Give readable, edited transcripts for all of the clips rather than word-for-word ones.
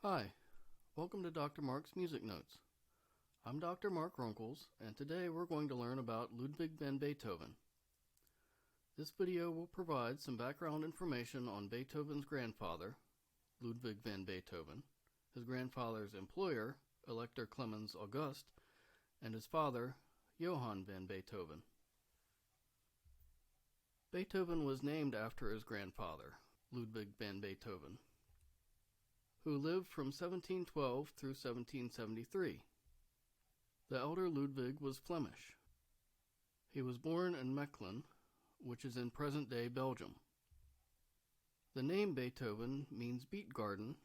Hi, welcome to Dr. Mark's Music Notes. I'm Dr. Mark Runkles, and today we're going to learn about Ludwig van Beethoven. This video will provide some background information on Beethoven's grandfather, Ludwig van Beethoven, his grandfather's employer, Elector Clemens August, and his father, Johann van Beethoven. Beethoven was named after his grandfather, Ludwig van Beethoven, who lived from 1712 through 1773. The elder Ludwig was Flemish. He was born in Mechelen, which is in present-day Belgium. The name Beethoven means beet garden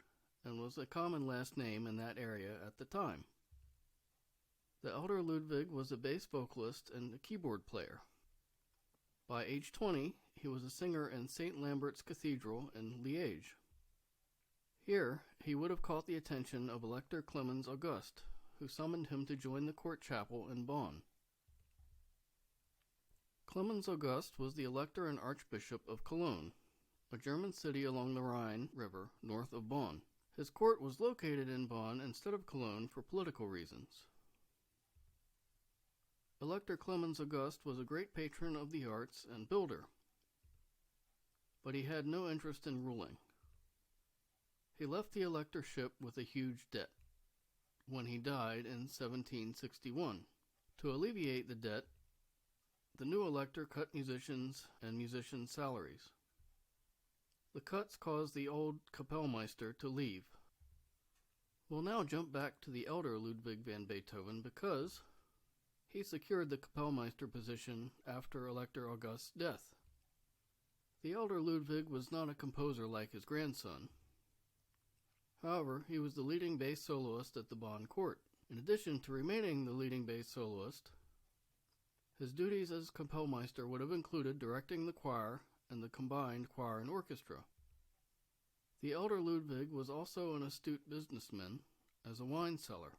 and was a common last name in that area at the time. The elder Ludwig was a bass vocalist and a keyboard player. By age 20, he was a singer in St. Lambert's Cathedral in Liège. Here, he would have caught the attention of Elector Clemens August, who summoned him to join the court chapel in Bonn. Clemens August was the elector and archbishop of Cologne, a German city along the Rhine River north of Bonn. His court was located in Bonn instead of Cologne for political reasons. Elector Clemens August was a great patron of the arts and builder, but he had no interest in ruling. He left the electorship with a huge debt when he died in 1761. To alleviate the debt, the new elector cut musicians and musicians' salaries. The cuts caused the old Kapellmeister to leave. We'll now jump back to the elder Ludwig van Beethoven because he secured the Kapellmeister position after Elector August's death. The elder Ludwig was not a composer like his grandson. However, he was the leading bass soloist at the Bonn court. In addition to remaining the leading bass soloist, his duties as Kapellmeister would have included directing the choir and the combined choir and orchestra. The elder Ludwig was also an astute businessman as a wine seller.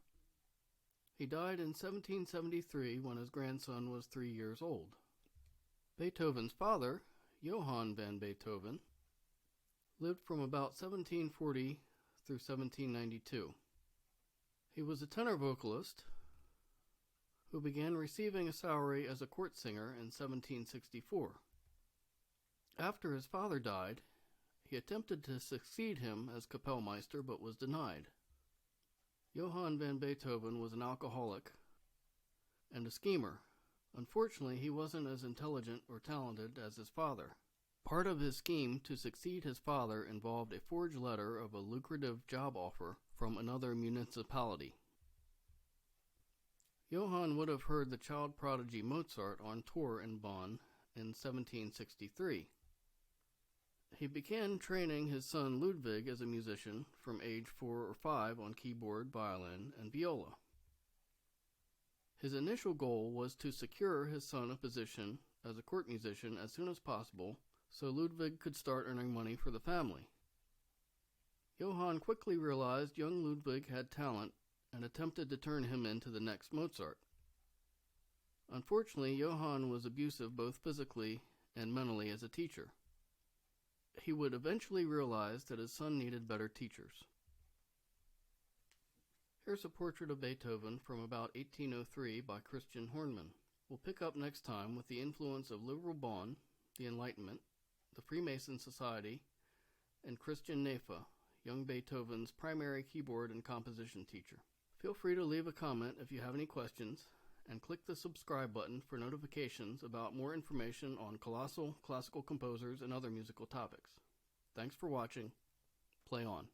He died in 1773 when his grandson was 3 years old. Beethoven's father, Johann van Beethoven, lived from about 1740 through 1792. He was a tenor vocalist who began receiving a salary as a court singer in 1764. After his father died, he attempted to succeed him as Kapellmeister but was denied. Johann van Beethoven was an alcoholic and a schemer. Unfortunately, he wasn't as intelligent or talented as his father. Part of his scheme to succeed his father involved a forged letter of a lucrative job offer from another municipality. Johann would have heard the child prodigy Mozart on tour in Bonn in 1763. He began training his son Ludwig as a musician from age 4 or 5 on keyboard, violin, and viola. His initial goal was to secure his son a position as a court musician as soon as possible so Ludwig could start earning money for the family. Johann quickly realized young Ludwig had talent and attempted to turn him into the next Mozart. Unfortunately, Johann was abusive both physically and mentally as a teacher. He would eventually realize that his son needed better teachers. Here's a portrait of Beethoven from about 1803 by Christian Hornman. We'll pick up next time with the influence of liberal Bonn, the Enlightenment, the Freemason Society, and Christian Neff, young Beethoven's primary keyboard and composition teacher. Feel free to leave a comment if you have any questions, and click the subscribe button for notifications about more information on Colossal, classical composers, and other musical topics. Thanks for watching. Play on.